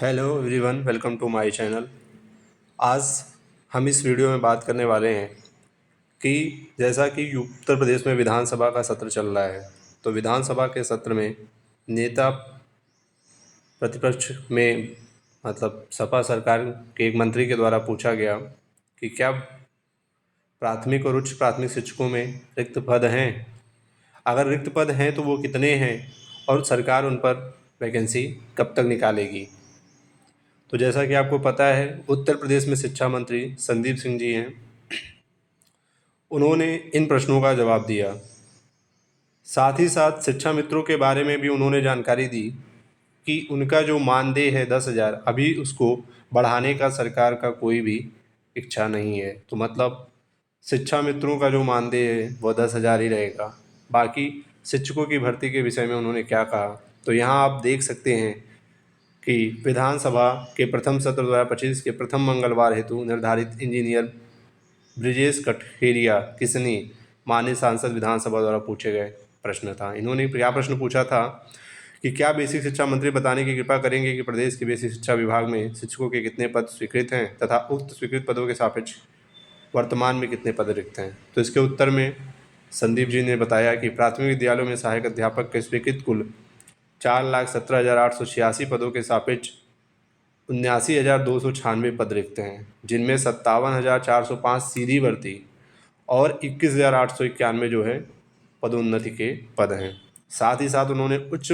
Hello everyone, welcome to my channel. आज हम इस वीडियो में बात करने वाले हैं कि जैसा कि उत्तर प्रदेश में विधानसभा का सत्र चल रहा है, तो विधानसभा के सत्र में नेता प्रतिपक्ष में मतलब सपा सरकार के एक मंत्री के द्वारा पूछा गया कि क्या प्राथमिक और उच्च प्राथमिक शिक्षकों में रिक्त पद हैं, अगर रिक्त पद हैं तो वो कितने हैं और सरकार उन पर वैकेंसी कब तक निकालेगी। तो जैसा कि आपको पता है, उत्तर प्रदेश में शिक्षा मंत्री संदीप सिंह जी हैं। उन्होंने इन प्रश्नों का जवाब दिया। साथ ही साथ शिक्षा मित्रों के बारे में भी उन्होंने जानकारी दी कि उनका जो मानदेय है 10,000, अभी उसको बढ़ाने का सरकार का कोई भी इच्छा नहीं है। तो मतलब शिक्षा मित्रों का जो मानदेय है वो 10,000 ही रहेगा। बाकी शिक्षकों की भर्ती के विषय में उन्होंने क्या कहा, तो यहाँ आप देख सकते हैं कि विधानसभा के प्रथम सत्र 2025 के प्रथम मंगलवार हेतु निर्धारित इंजीनियर ब्रिजेश कठेरिया किसनी माननीय सांसद विधानसभा द्वारा पूछे गए प्रश्न था। इन्होंने क्या प्रश्न पूछा था कि क्या बेसिक शिक्षा मंत्री बताने की कृपा करेंगे कि प्रदेश के बेसिक शिक्षा विभाग में शिक्षकों के कितने पद स्वीकृत हैं तथा उक्त स्वीकृत पदों के सापेक्ष वर्तमान में कितने पद रिक्त हैं। तो इसके उत्तर में संदीप जी ने बताया कि प्राथमिक विद्यालयों में सहायक अध्यापक के स्वीकृत कुल 4,17,886 पदों के सापेक्ष 79,296 पद रिक्त हैं, जिनमें 57,405 सीधी भर्ती और 21,891 जो है पदोन्नति के पद हैं। साथ ही साथ उन्होंने उच्च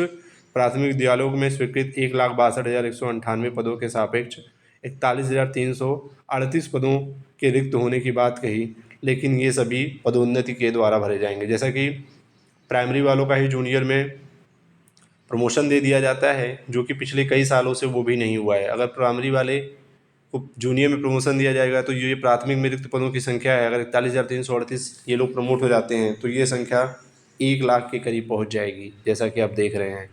प्राथमिक विद्यालयों में स्वीकृत 1,62,198 पदों के सापेक्ष 41,338 पदों के रिक्त होने की बात कही, लेकिन ये सभी पदोन्नति के द्वारा भरे जाएंगे। जैसा कि प्राइमरी वालों का ही जूनियर में प्रमोशन दे दिया जाता है, जो कि पिछले कई सालों से वो भी नहीं हुआ है। अगर प्राइमरी वाले को जूनियर में प्रमोशन दिया जाएगा तो ये प्राथमिक में रिक्त पदों की संख्या है, अगर 41,338 ये लोग प्रमोट हो जाते हैं तो ये संख्या 1,00,000 के करीब पहुंच जाएगी, जैसा कि आप देख रहे हैं।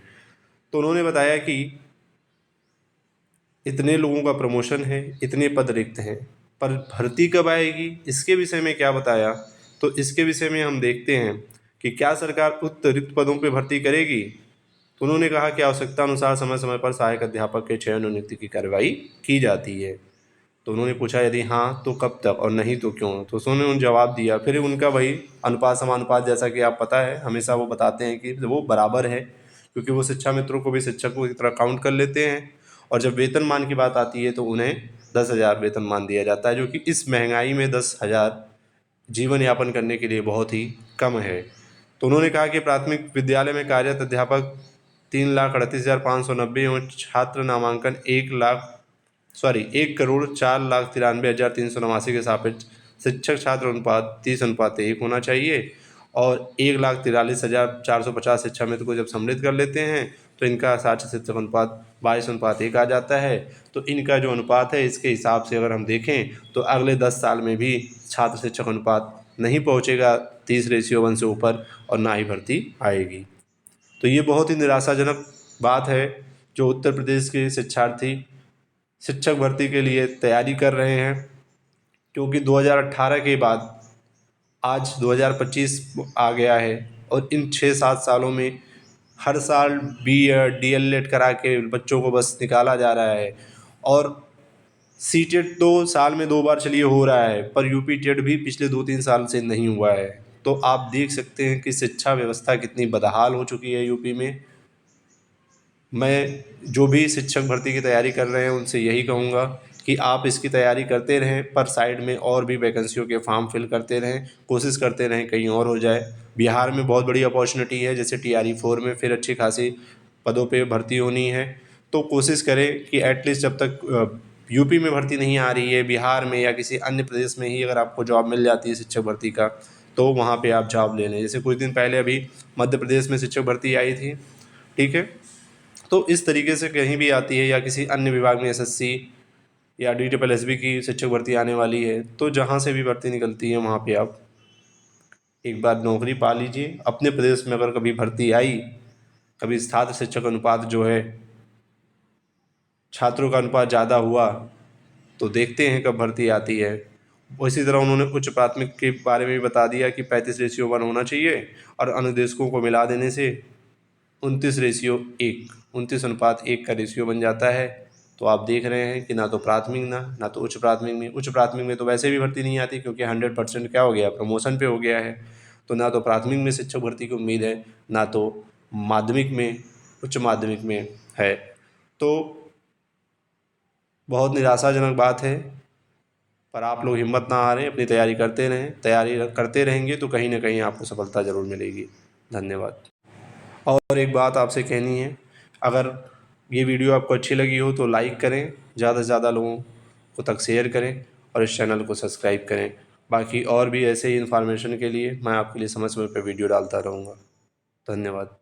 तो उन्होंने बताया कि इतने लोगों का प्रमोशन है, इतने पद रिक्त हैं, पर भर्ती कब आएगी इसके विषय में क्या बताया, तो इसके विषय में हम देखते हैं कि क्या सरकार उक्त रिक्त पदों पर भर्ती करेगी। तो उन्होंने कहा कि आवश्यकता अनुसार समय समय पर सहायक अध्यापक के चयन और नियुक्ति की कार्रवाई की जाती है। तो उन्होंने पूछा यदि हाँ तो कब तक और नहीं तो क्यों। तो उन्होंने उन जवाब दिया। फिर उनका वही अनुपात समानुपात, जैसा कि आप पता है हमेशा वो बताते हैं कि वो बराबर है, क्योंकि वो शिक्षा मित्रों को भी शिक्षकों की तरह काउंट कर लेते हैं। और जब वेतनमान की बात आती है तो उन्हें 10,000 वेतनमान दिया जाता है, जो कि इस महंगाई में 10,000 जीवन यापन करने के लिए बहुत ही कम है। तो उन्होंने कहा कि प्राथमिक विद्यालय में कार्यरत अध्यापक 3,38,590 एवं छात्र नामांकन 1,04,93,389 के सापेक्ष शिक्षक छात्र अनुपात 30:1 होना चाहिए। और 1,43,450 शिक्षा मित्र को जब सम्मिलित कर लेते हैं तो इनका साक्ष्य शिक्षक अनुपात 22:1 आ जाता है। तो इनका जो अनुपात है, इसके हिसाब से अगर हम देखें तो अगले 10 साल में भी छात्र शिक्षक अनुपात नहीं पहुंचेगा 30:1 से ऊपर, और ना ही भर्ती आएगी। तो ये बहुत ही निराशाजनक बात है जो उत्तर प्रदेश के शिक्षार्थी शिक्षक भर्ती के लिए तैयारी कर रहे हैं, क्योंकि 2018 के बाद आज 2025 आ गया है और इन 6-7 सालों में हर साल बीएड डीएलएड करा के बच्चों को बस निकाला जा रहा है। और सीटेट तो साल में 2 बार चलिए हो रहा है, पर यूपी टेट भी पिछले 2-3 साल से नहीं हुआ है। तो आप देख सकते हैं कि शिक्षा व्यवस्था कितनी बदहाल हो चुकी है यूपी में। मैं जो भी शिक्षक भर्ती की तैयारी कर रहे हैं उनसे यही कहूँगा कि आप इसकी तैयारी करते रहें, पर साइड में और भी वैकेंसियों के फॉर्म फिल करते रहें, कोशिश करते रहें कहीं और हो जाए। बिहार में बहुत बड़ी अपॉर्चुनिटी है, जैसे TRE 4 में फिर अच्छी खासी पदों पे भर्ती होनी है। तो कोशिश करें कि एटलीस्ट जब तक यूपी में भर्ती नहीं आ रही है, बिहार में या किसी अन्य प्रदेश में ही अगर आपको जॉब मिल जाती है शिक्षक भर्ती का, तो वहाँ पर आप जॉब ले लें। जैसे कुछ दिन पहले अभी मध्य प्रदेश में शिक्षक भर्ती आई थी, ठीक है। तो इस तरीके से कहीं भी आती है, या किसी अन्य विभाग में SSC या DSSB की शिक्षक भर्ती आने वाली है, तो जहाँ से भी भर्ती निकलती है वहाँ पे आप एक बार नौकरी पा लीजिए। अपने प्रदेश में अगर कभी भर्ती आई, कभी छात्र शिक्षक अनुपात जो है, छात्रों का अनुपात ज़्यादा हुआ, तो देखते हैं कब भर्ती आती है। इसी तरह उन्होंने उच्च प्राथमिक के बारे में भी बता दिया कि 35:1 होना चाहिए, और अनुदेशकों को मिला देने से 29:1 29:1 का रेशियो बन जाता है। तो आप देख रहे हैं कि ना तो प्राथमिक ना तो उच्च प्राथमिक में तो वैसे भी भर्ती नहीं आती, क्योंकि 100% क्या हो गया, प्रमोशन पे हो गया है। तो ना तो प्राथमिक में शिक्षक भर्ती की उम्मीद है, ना तो माध्यमिक में, उच्च माध्यमिक में है। तो बहुत निराशाजनक बात है, पर आप लोग हिम्मत ना हारें, अपनी तैयारी करते रहें। तैयारी करते रहेंगे तो कहीं ना कहीं आपको सफलता ज़रूर मिलेगी। धन्यवाद। और एक बात आपसे कहनी है, अगर ये वीडियो आपको अच्छी लगी हो तो लाइक करें, ज़्यादा से ज़्यादा लोगों को तक शेयर करें और इस चैनल को सब्सक्राइब करें। बाकी और भी ऐसे ही इन्फॉर्मेशन के लिए मैं आपके लिए समय समय पर वीडियो डालता रहूँगा। धन्यवाद।